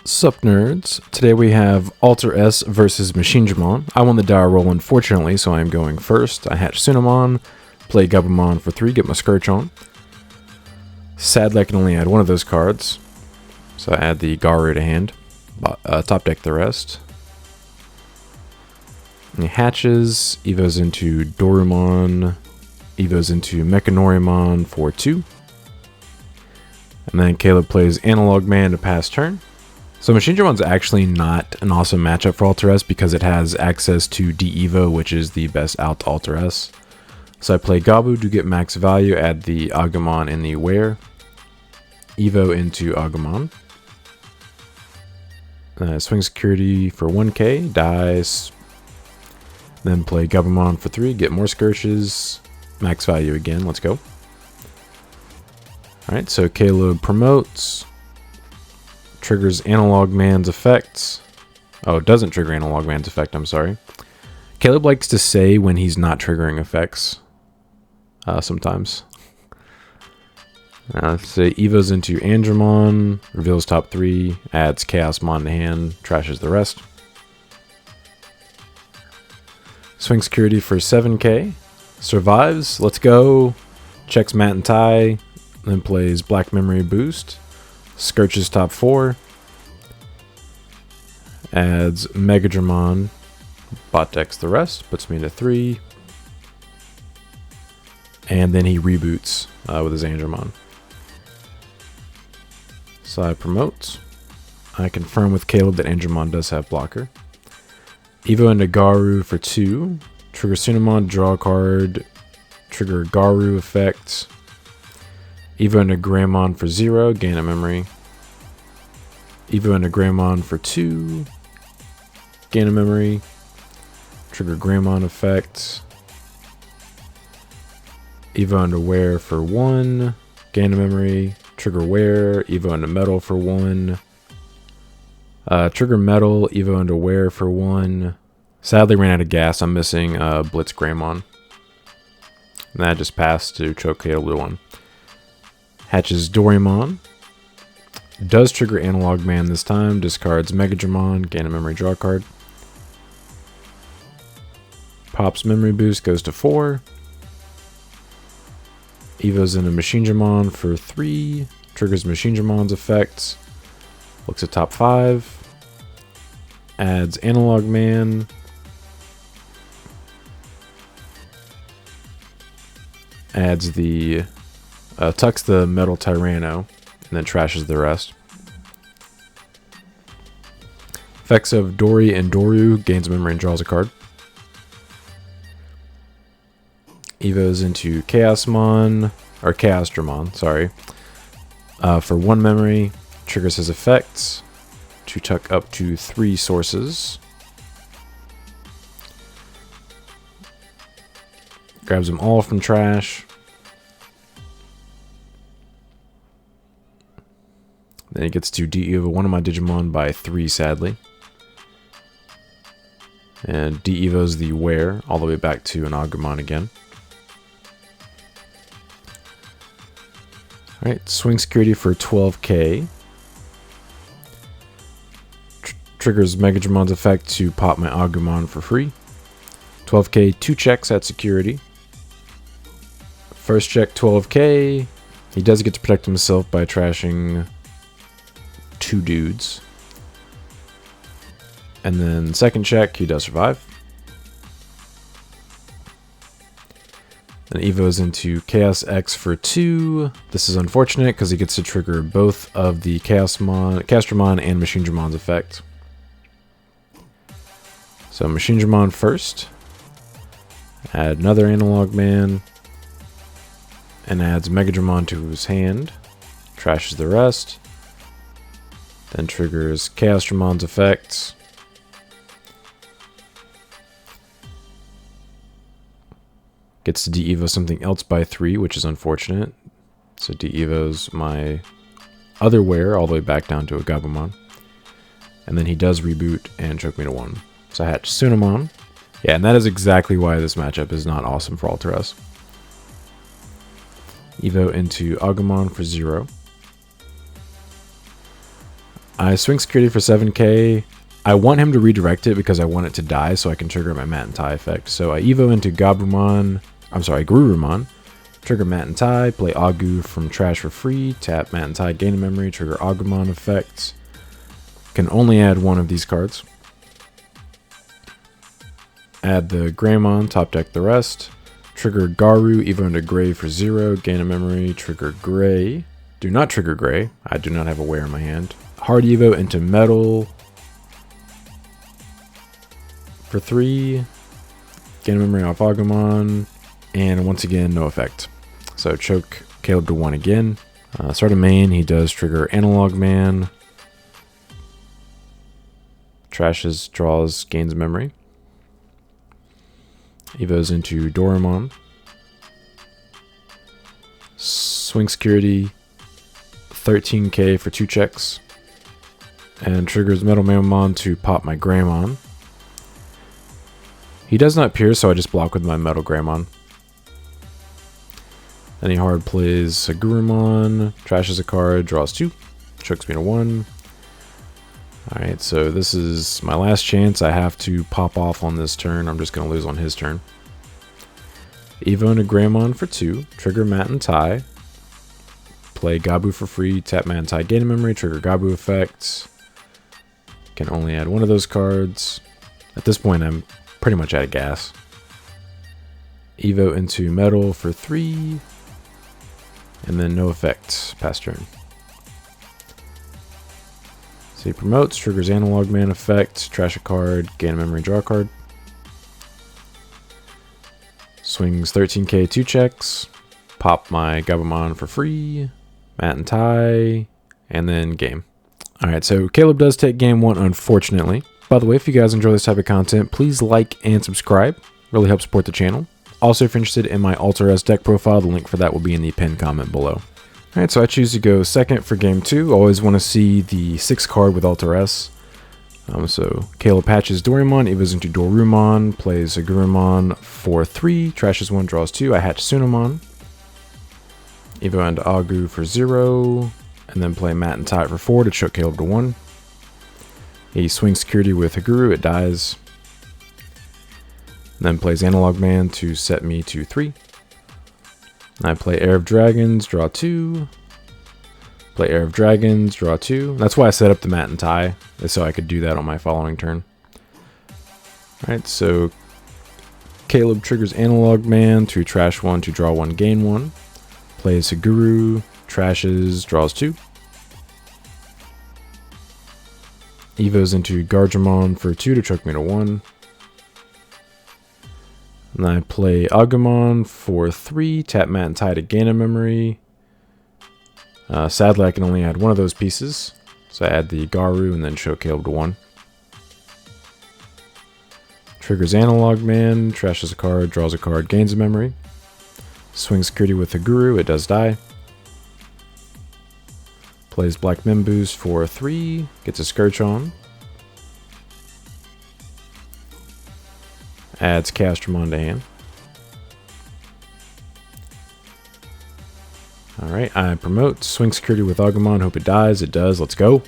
Sup nerds, today we have Alter S versus Machinedramon. I won the die roll unfortunately, so I am going first. I hatch Omnimon, play Gabumon for 3, get my Scourge on. Sadly I can only add one of those cards, so I add the Garu to hand. Top deck the rest. And he hatches, evos into Dorumon, evos into Machinedramon for 2. And then Caleb plays Analog Man to pass turn. So Machinedramon's actually not an awesome matchup for Alter S because it has access to D-Evo, which is the best out to Alter S. So I play Gabu to get max value, add the Agumon in the Wear. Evo into Agumon. Swing security for 1k, dies. Then play Gabumon for 3, get more Scourges. Max value again, let's go. Alright, so Caleb promotes. Triggers Analog Man's effects. Oh, it doesn't trigger Analog Man's effect, I'm sorry. Caleb likes to say when he's not triggering effects. Sometimes. Let's say evos into Andromon, reveals top 3, adds Chaosmon to hand, trashes the rest. Swing security for 7k. Survives, let's go. Checks Matt and Ty, then plays Black Memory Boost. Scourges top 4. Adds Megadramon. Bot decks the rest. Puts me into 3. And then he reboots with his Andromon. So I promote. I confirm with Caleb that Andromon does have blocker. Evo into Garu for 2. Trigger Sunamon, draw a card. Trigger Garu effect. Evo into Greymon for 0, gain a memory. Evo into Greymon for 2, gain a memory. Trigger Greymon effect. Evo into Wear for 1, gain a memory. Trigger Wear, Evo into Metal for 1. Trigger Metal, Evo into Wear for 1. Sadly ran out of gas, I'm missing Blitz Greymon. And that just passed to choke Caleb to 1. Hatches Dorumon. Does trigger Analog Man this time. Discards Megadramon. Gain a memory, draw card. Pops Memory Boost, goes to 4. Evos into Machinedramon for 3. Triggers Machinedramon's effects. Looks at top 5. Adds Analog Man. Adds the... tucks the Metal Tyranno, and then trashes the rest. Effects of Dori and Doru, gains memory and draws a card. Evos into Chaosmon, or Chaosdramon, sorry. For 1 memory, triggers his effects to tuck up to 3 sources. Grabs them all from trash. Then he gets to de-evo one of my Digimon by 3, sadly. And de-evos the Wear all the way back to an Agumon again. Alright, swing security for 12k. Triggers Megadramon's effect to pop my Agumon for free. 12k, 2 checks at security. First check, 12k. He does get to protect himself by trashing 2 dudes. And then second check, he does survive. Then evos into Chaos X for 2. This is unfortunate because he gets to trigger both of the Chaosdramon and Machinedramon's effect. So Machinedramon first. Add another Analog Man. And adds Megadramon to his hand. Trashes the rest. Then triggers Chaosdramon's effects. Gets to de-evo something else by 3, which is unfortunate. So de-evos my other Wear all the way back down to a Gabumon. And then he does reboot and choke me to 1. So I hatch Sunamon. Yeah, and that is exactly why this matchup is not awesome for Alter S. Evo into Agumon for 0. I swing security for 7k. I want him to redirect it because I want it to die so I can trigger my Mat and Tai effect. So I Evo into Garurumon, trigger Mat and Tai, play Agu from trash for free, tap Mat and Tai, gain a memory, trigger Agumon effect. Can only add one of these cards. Add the Greymon, top deck the rest. Trigger Garu, Evo into Gray for 0, gain a memory, trigger Gray. Do not trigger Gray, I do not have a Wear in my hand. Hard Evo into Metal for 3, gain a memory off Agumon, and once again, no effect. So choke Caleb to 1 again. Start of main, he does trigger Analog Man. Trashes, draws, gains memory. Evos into Doraemon. Swing security, 13k for 2 checks. And triggers Metal Mamamon to pop my Greymon. He does not pierce, so I just block with my Metal Greymon. Then he hard plays Agurumon, trashes a card, draws 2, chokes me to 1. Alright, so this is my last chance. I have to pop off on this turn. I'm just going to lose on his turn. Evo into Greymon for 2, trigger Mat and Tai. Play Gabu for free, tap Mat and Tai, gain a memory, trigger Gabu effect. Can only add one of those cards. At this point, I'm pretty much out of gas. Evo into Metal for 3, and then no effect, pass turn. So he promotes, triggers Analog Man effect, trash a card, gain a memory, draw a card. Swings 13k 2 checks, pop my Gabumon for free, Mat and Tai, and then game. Alright, so Caleb does take game 1, unfortunately. By the way, if you guys enjoy this type of content, please like and subscribe. Really helps support the channel. Also, if you're interested in my Alter S deck profile, the link for that will be in the pinned comment below. Alright, so I choose to go second for game 2. Always want to see the 6th card with Alter S. So Caleb patches Doraemon, Evos into Dorumon, plays Agurumon for 3, trashes 1, draws 2. I hatch Sunamon. Evo into Agu for 0, and then play Mat and Tai for 4 to choke Caleb to 1. He swings security with Haguru, it dies. And then plays Analog Man to set me to 3. I play Heir of Dragons, draw 2. Play Heir of Dragons, draw 2. That's why I set up the Mat and Tai, so I could do that on my following turn. Alright, so Caleb triggers Analog Man to trash 1 to draw 1, gain 1. Plays Haguru, trashes, draws 2. Evos into Garjamon for 2 to choke me to 1. And I play Agumon for 3, tap Mat and Tai to gain a memory. Sadly, I can only add one of those pieces, so I add the Garu and then choke Caleb to 1. Triggers Analog Man, trashes a card, draws a card, gains a memory. Swings security with Haguru, it does die. Plays Black Mimboost for 3, gets a Scourge on. Adds Castramon to hand. Alright, I promote, swing security with Agumon, hope it dies, it does, let's go.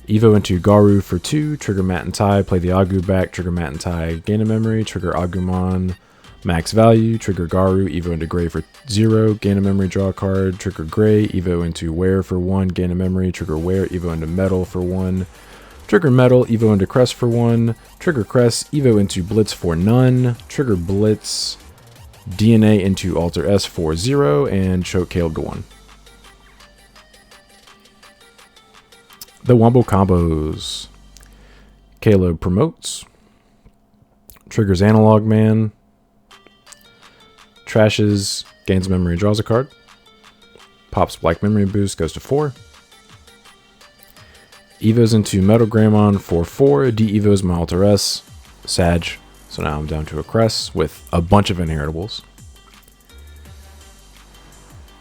Evo into Garu for 2, trigger Mat and Tai, play the Agu back, trigger Mat and Tai, gain a memory, trigger Agumon, max value, trigger Garu, Evo into Gray for 0, gain a memory, draw a card, trigger Gray, Evo into Wear for 1, gain a memory, trigger Wear, Evo into Metal for 1, trigger Metal, Evo into Crest for 1, trigger Crest, Evo into Blitz for none, trigger Blitz, DNA into Alter S for 0, and choke Caleb to 1. The Wombo combos. Caleb promotes, triggers Analog Man, trashes, gains memory, draws a card, pops Black Memory Boost, goes to 4. Evos into Metal Greymon for 4, de-evos my Alter S, Sag, so now I'm down to a Crest with a bunch of inheritables.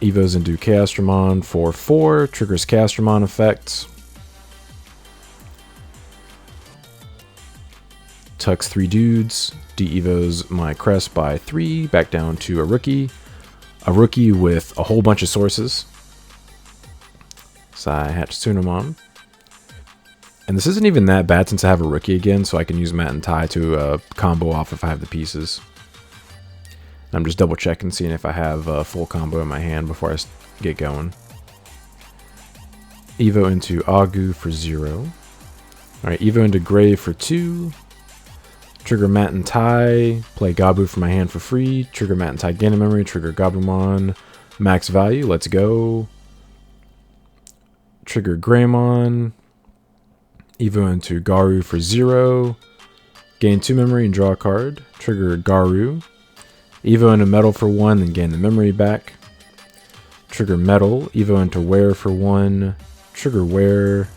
Evos into Castramon for 4, triggers Castramon effect. Tucks 3 dudes, de-evos my Crest by 3, back down to a rookie. A rookie with a whole bunch of sources. So I hatch Sunamon. And this isn't even that bad since I have a rookie again, so I can use Mat and Tai to combo off if I have the pieces. And I'm just double checking, seeing if I have a full combo in my hand before I get going. Evo into Agu for 0. Alright, Evo into Gray for 2. Trigger Mat and Tai. Play Gabu from my hand for free. Trigger Mat and Tai, gain a memory. Trigger Gabumon. Max value. Let's go. Trigger Greymon. Evo into Garu for 0. Gain 2 memory and draw a card. Trigger Garu. Evo into Metal for 1, then gain the memory back. Trigger Metal. Evo into Wear for 1. Trigger Wear.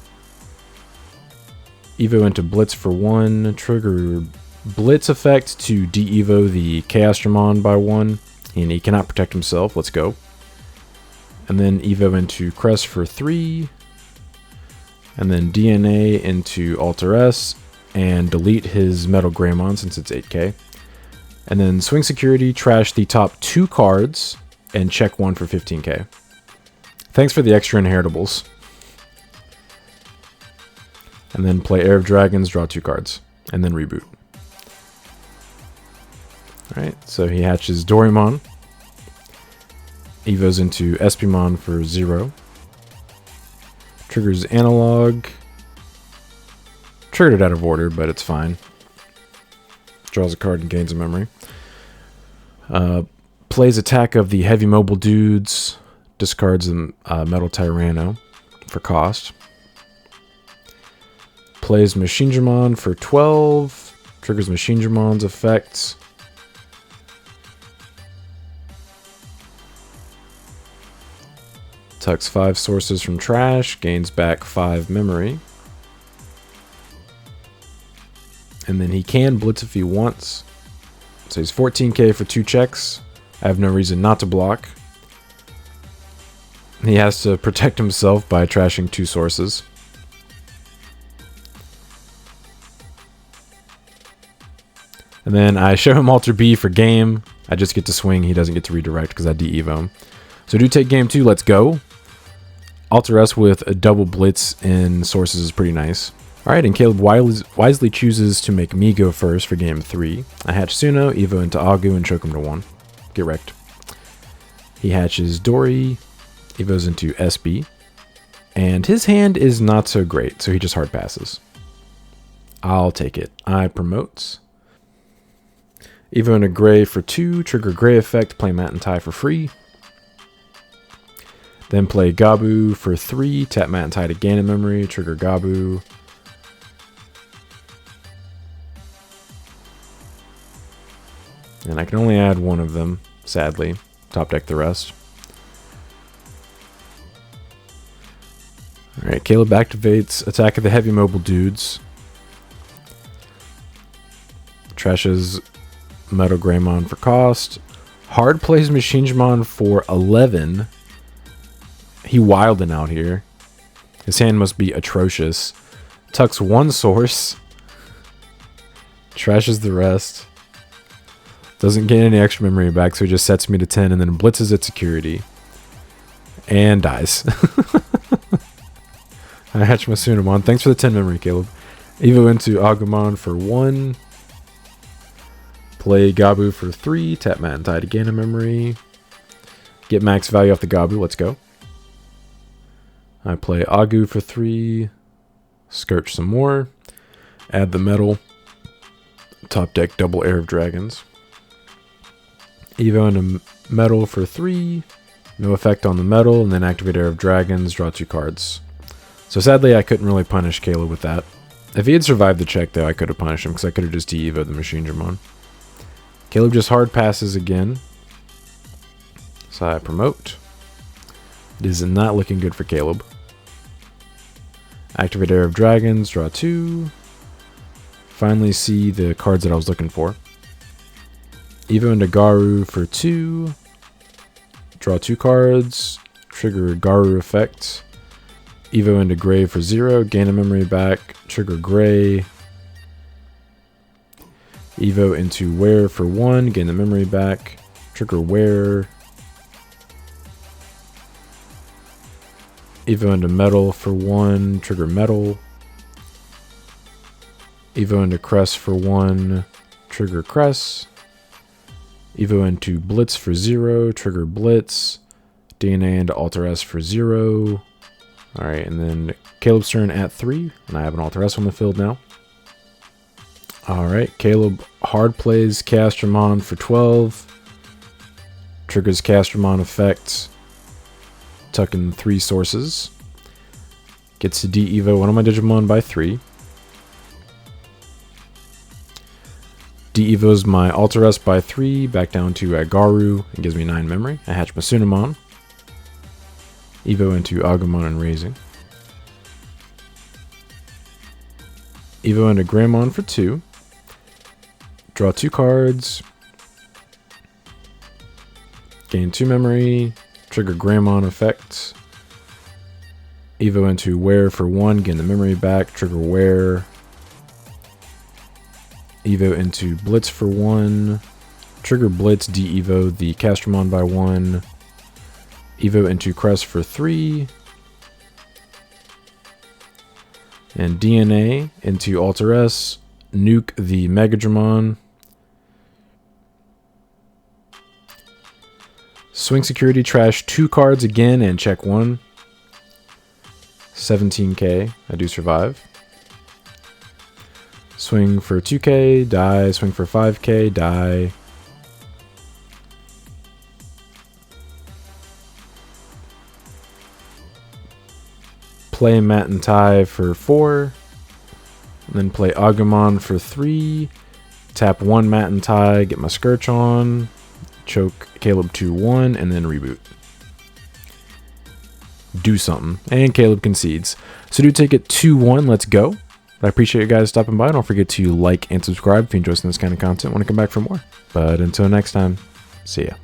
Evo into Blitz for 1. Trigger Blitz effect to de-evo the Chaosdramon by 1. And he cannot protect himself. Let's go. And then Evo into Crest for 3. And then DNA into Alter S. And delete his Metal Greymon since it's 8k. And then Swing Security, trash the top 2 cards. And check 1 for 15k. Thanks for the extra inheritables. And then play Air of Dragons, draw 2 cards. And then reboot. Alright, so he hatches Doraemon. Evos into Espimon for 0. Triggers Analog. Triggered it out of order, but it's fine. Draws a card and gains a memory. Plays attack of the heavy mobile dudes. Discards the Metal Tyranno for cost. Plays Machinedramon for 12. Triggers Machinedramon's effects. Tucks 5 sources from trash. Gains back 5 memory. And then he can blitz if he wants. So he's 14k for 2 checks. I have no reason not to block. He has to protect himself by trashing 2 sources. And then I show him Alter B for game. I just get to swing. He doesn't get to redirect because I de-evo him. So do take game 2. Let's go. Alter S with a double blitz in sources is pretty nice. Alright, and Caleb wisely chooses to make me go first for game 3. I hatch Suno, Evo into Agu, and choke him to 1. Get wrecked. He hatches Dory, Evos into SB. And his hand is not so great, so he just hard passes. I'll take it. I promotes. Evo into Gray for 2, trigger Gray effect, play Mat and Tai for free. Then play Gabu for 3, tap Mat and Tai to gain a memory, trigger Gabu. And I can only add one of them, sadly. Top deck the rest. Alright, Caleb activates Attack of the Heavy Mobile Dudes. Trashes Metal Greymon for cost. Hard plays Machinedramon for 11. He wildin' out here. His hand must be atrocious. Tucks 1 source. Trashes the rest. Doesn't gain any extra memory back, so he just sets me to 10 and then blitzes at security. And dies. I hatch my Sunamon. Thanks for the 10 memory, Caleb. Evo into Agumon for 1. Play Gabu for 3. Tap Mat and Tai to gain a memory. Get max value off the Gabu. Let's go. I play Agu for 3. Scourge some more. Add the metal. Top deck double Air of Dragons. Evo into Metal for 3. No effect on the metal. And then activate Air of Dragons. Draw 2 cards. So sadly, I couldn't really punish Caleb with that. If he had survived the check, though, I could have punished him because I could have just de-evoed the Machinedramon. Caleb just hard passes again. So I promote. It is not looking good for Caleb. Activate Air of Dragons, draw 2. Finally see the cards that I was looking for. Evo into Garu for 2. Draw 2 cards. Trigger Garu effect. Evo into Gray for 0. Gain a memory back. Trigger Gray. Evo into Wear for 1. Gain the memory back. Trigger Wear. Evo into Metal for 1. Trigger Metal. Evo into Cress for 1, trigger Cress. Evo into Blitz for 0, trigger Blitz. DNA into Alter S for 0. Alright, and then Caleb's turn at 3, and I have an Alter S on the field now. Alright, Caleb hard plays Machinedramon for 12. Triggers Machinedramon effect. Tuck in 3 sources. Gets to de-evo one of my Digimon by 3. De-evos my Alter S by 3, back down to Agaru, and gives me 9 memory. I hatch Machinedramon. Evo into Agumon and Raising. Evo into Greymon for 2. Draw 2 cards. Gain 2 memory. Trigger Greymon effect. Evo into Wear for 1. Gain the memory back. Trigger Wear. Evo into Blitz for 1. Trigger Blitz. De-evo the Machinedramon by 1. Evo into Crest for 3. And DNA into Alter S. Nuke the Machinedramon. Swing Security, trash 2 cards again and check 1. 17k, I do survive. Swing for 2k, die. Swing for 5k, die. Play Matt and Tai for 4. And then play Agumon for 3. Tap 1 Matt and Tai, get my Scourge on. Choke Caleb 2-1, and then reboot. Do something. And Caleb concedes. So do take it 2-1. Let's go. I appreciate you guys stopping by. Don't forget to like and subscribe if you enjoy this kind of content. Want to come back for more. But until next time, see ya.